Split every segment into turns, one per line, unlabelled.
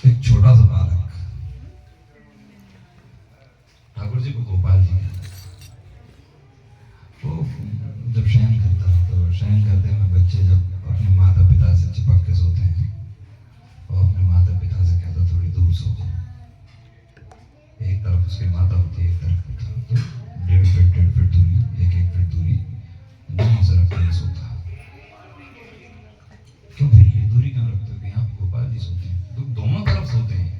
एक छोटा सा बालक ठाकुर जी को गोपाल जी कहते वो जब शयन करता है तो शयन करते में बच्चे जब अपने माता पिता से चिपक के सोते हैं और अपने माता पिता से कहता थोड़ी दूर सो, एक तरफ उसकी माता होती है एक तरफ पिता, तो 1.5 फीट दूरी 1 फीट दूरी दोनों से रख के सोता। क्यों भाई ये दूरी क्यों रखते हो कि यहाँ गोपाल जी सोते हैं, तो दोनों तरफ सोते हैं,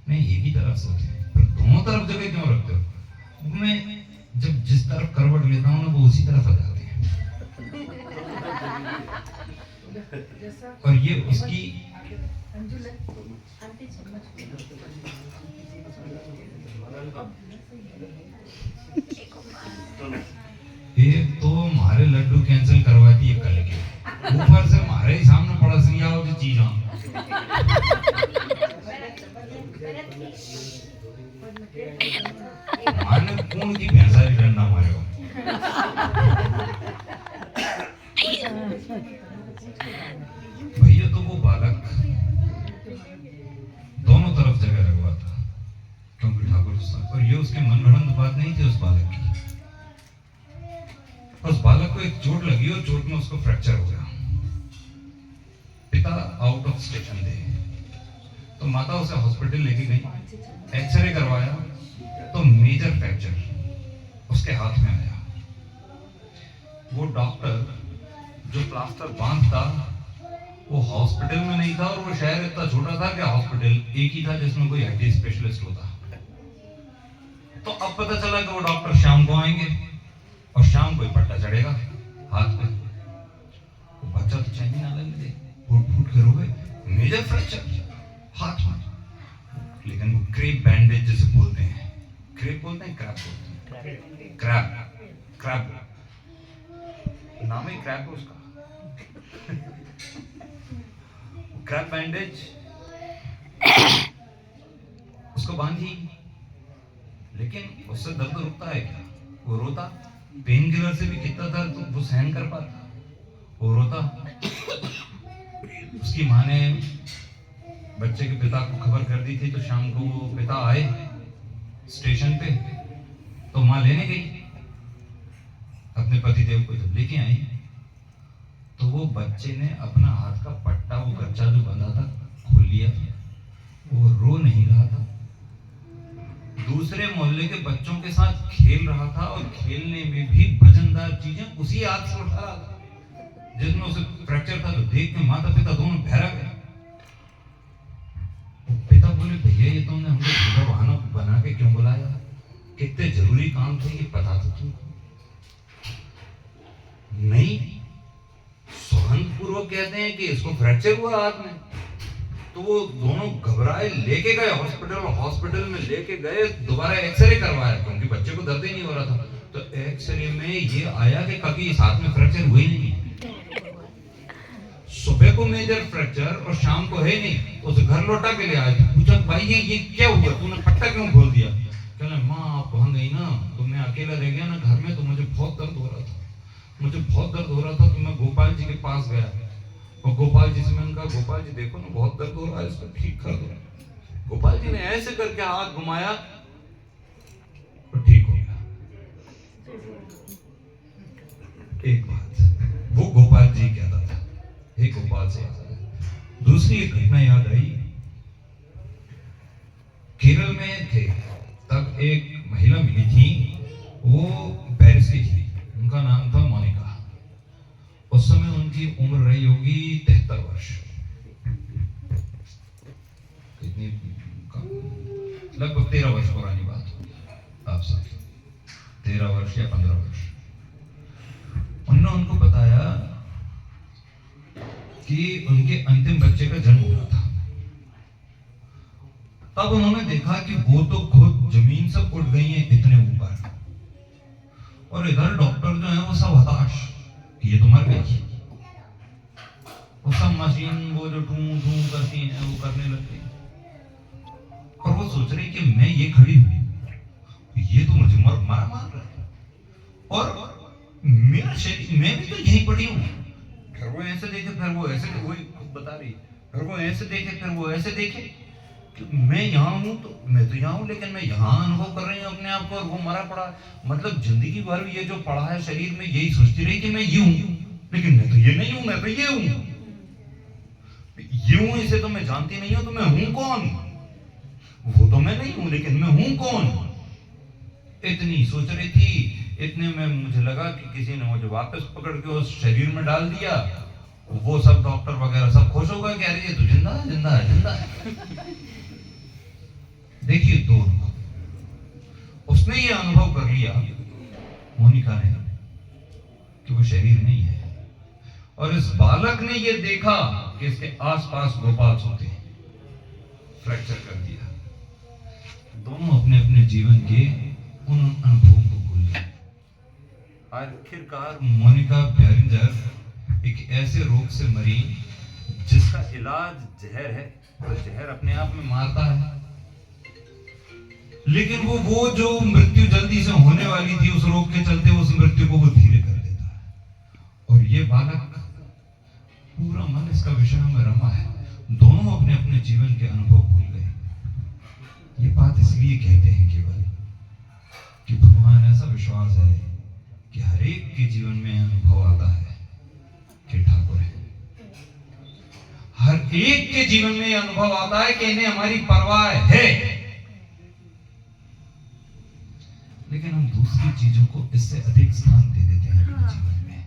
नहीं एक ही तरफ सोते हैं, पर दोनों तरफ जगह क्यों रखते हो? मैं जब जिस तरफ करवट लेता हूँ ना वो उसी तरफ आ जाते हैं। और ये उसकी एक तो हमारे लड्डू कैंसिल करवाती है कल के, ऊपर से हमारे ही सामने पड़ा सिया हो जो चीज माने कौन की भैंसा ही डंडा मारे हो। भैया तो वो बालक दोनों तरफ जगह लगवा था क्योंकि ठाकुर जी, और ये उसके मन गढ़ंत बात नहीं थी उस बालक की। उस बालक को एक चोट लगी और चोट में उसको फ्रैक्चर हो गया। पिता आउट ऑफ स्टेशन थे तो माता उसे हॉस्पिटल लेके गई, एक्सरे करवाया तो मेजर फ्रैक्चर उसके हाथ में आया। वो डॉक्टर जो प्लास्टर बांधता वो हॉस्पिटल में नहीं था और वो शहर इतना छोटा था कि हॉस्पिटल एक ही था जिसमें कोई हड्डी स्पेशलिस्ट होता। तो अब पता चला कि वो डॉक्टर शाम को आएंगे और शाम को ही पट्टा चढ़ेगा हाथ पे। वो बच्चा तो चैन ना लगने दे, फूट फूट के रोए, मेजर फ्रैक्चर हाथ में। लेकिन वो क्रेप बैंडेज जिसे बोलते हैं, क्रेप बोलते हैं क्रैप बोलते हैं, क्रैप क्रैप नाम ही क्रैप है उसका। क्रैप बैंडेज उसको बांधी, लेकिन उससे दर्द रुकता है क्या? वो रोता, पेन किलर से भी कितना दर्द तो वो सहन कर पाता, वो रोता। उसकी माँ ने बच्चे के पिता को खबर कर दी थी तो शाम को वो पिता आए स्टेशन पे तो माँ लेने गई अपने पतिदेव को। जब लेके आई तो वो बच्चे ने अपना हाथ का पट्टा, वो गच्चा जो बंधा था, खोल लिया। वो रो नहीं रहा था, दूसरे मोहल्ले के बच्चों के साथ खेल रहा था और खेलने में भी वजनदार चीजें उसी हाथ से उठा रहा था जिसमें उसे फ्रैक्चर था। तो देख के माता पिता दोनों बहरा गए। पिता बोले भैया ये तुमने हमको झूठा बहाना बना के क्यों बुलाया, कितने जरूरी काम थे ये पता तो तुमको नहीं। सौहार्दपूर्वक कहते हैं कि इसको फ्रैक्चर हुआ हाथ में, तो वो दोनों घबराए, लेके गए हॉस्पिटल। हॉस्पिटल में लेके गए, दोबारा एक्सरे करवाया क्योंकि बच्चे को दर्द ही नहीं हो रहा था। तो एक्सरे में ये आया कि कभी इस हाथ में फ्रैक्चर हुई नहीं। सुबह को मेजर फ्रैक्चर और शाम को है नहीं। तो उसे घर लौटा के ले आए। पूछा भाई ये क्या हुआ, तूने पट्टा क्यों खोल दिया? कहने माँ आप वहां गई ना तो मैं अकेला रह गया ना घर में, तो मुझे बहुत दर्द हो रहा था, मुझे बहुत दर्द हो रहा था। तो मैं गोपाल जी के पास गया और गोपाल जी से मैंने कहा गोपाल जी देखो ना बहुत दर्द हो रहा है, इसको ठीक कर दो। गोपाल जी ने ऐसे करके हाथ घुमाया तो ठीक हो गया। एक बात वो गोपाल जी कहता था, एक गोपाल से याद आया। दूसरी एक घटना याद आई, केरल में थे तब एक महिला मिली थी, वो पेरिस की थी, उनका नाम था मोनिका। उस समय उनकी उम्र रही होगी 73 वर्ष, कितनी लगभग 13 वर्ष पुरानी बात होगी आप सब, 13 वर्ष या 15 वर्ष। उन्होंने उनको बताया कि उनके अंतिम बच्चे का जन्म हुआ था। तब उन्होंने देखा कि वो तो खुद जमीन से उठ गई हैं इतने ऊपर, और इधर डॉक्टर जो है वो सब हताश, ये तो मर गई। वो सब मशीन वो जो टू टू करती हैं वो करने लगती, और वो सोच रही कि मैं ये खड़ी हूं, ये तो मुझे मार रहा है, और मेरा शरीर, मैं भी तो यहीं पड़ी हूं। फिर वो ऐसे देखे, फिर वो ऐसे, वही खुद बता रही, फिर वो ऐसे देखे, फिर वो ऐसे देखे, कि मैं यहाँ हूँ, तो मैं तो यहाँ हूँ, लेकिन मैं यहाँ अनुभव कर रही हूँ अपने आप को, और वो मरा पड़ा। मतलब जिंदगी भर ये जो पड़ा है शरीर में, यही सोचती रही कि मैं ये हूँ, लेकिन मैं तो ये नहीं हूँ, मैं तो ये हूँ। ये हूँ इसे तो मैं जानती नहीं हूँ, तो मैं हूँ कौन? वो तो मैं नहीं हूँ, लेकिन मैं हूँ कौन? इतनी सोच रही थी। इतने में मुझे लगा कि किसी ने मुझे वापस पकड़ के उस शरीर में डाल दिया। वो सब डॉक्टर वगैरह सब खुश हो गए, कह रही है तू जिंदा है, जिंदा है, जिंदा है। देखिए दो अनुभव। उसने ये अनुभव कर लिया, मोनिका ने, कि वो शरीर नहीं है, और इस बालक ने ये देखा कि इसके आसपास गोपाल सोते हैं। फ्रैक्चर कर दिया। दोनों अपने अपने जीवन के उन अनुभवों को भूल गए। आखिरकार मोनिका बैरिंजर एक ऐसे रोग से मरी जिसका इलाज जहर है, तो जहर अपने आप में मारता है, लेकिन वो जो मृत्यु जल्दी से होने वाली थी उस रोग के चलते, उस मृत्यु को वो धीरे कर देता है। और ये बालक, पूरा मन इसका विषय में रमा है। दोनों अपने अपने जीवन के अनुभव भूल गए। ये बात इसलिए कहते हैं केवल कि भगवान ऐसा विश्वास है कि हर एक के जीवन में अनुभव आता है कि ठाकुर है। हर एक के जीवन में अनुभव आता है कि इन्हें हमारी परवाह है, लेकिन हम दूसरी चीजों को इससे अधिक स्थान दे देते हैं अपने जीवन में।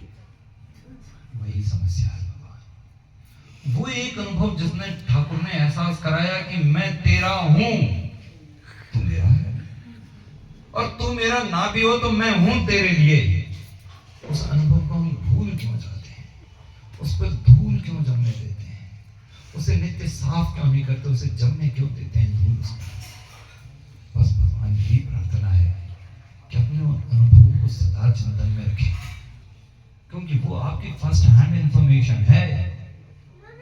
वही समस्या है भगवान। वो एक अनुभव जिसने ठाकुर ने एहसास कराया कि मैं तेरा हूं, तू मेरा है, और तू मेरा ना भी हो तो मैं हूं तेरे लिए। उस अनुभव को हम भूल क्यों जाते हैं? उस पर धूल क्यों जमने देते हैं? उसे नित्य साफ क्यों नहीं करते? उसे जमने क्यों देते हैं धूल उस पर? बस भगवान की प्रार्थना है कि अपने अनुभवों को सदा चिंतन में रखें, क्योंकि वो आपकी फर्स्ट हैंड इंफॉर्मेशन है।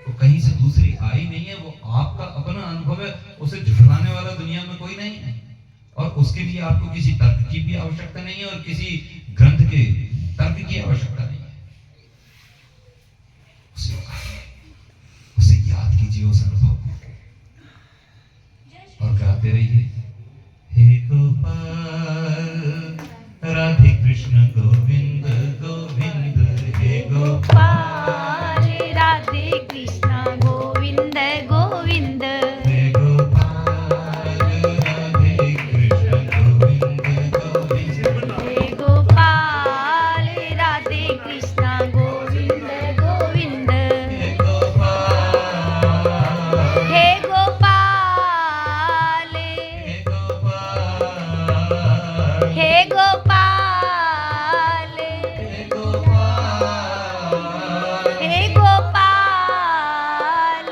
वो कहीं से दूसरी आई नहीं है, वो आपका अपना अनुभव है। उसे झुठलाने वाला दुनिया में कोई नहीं है, और उसके लिए आपको किसी तर्क की भी आवश्यकता नहीं है, और किसी ग्रंथ के तर्क की आवश्यकता नहीं है। उसे याद कीजिए उस अनुभव को, और गाते रहिए, हे गोपाल राधे कृष्ण गोविंद।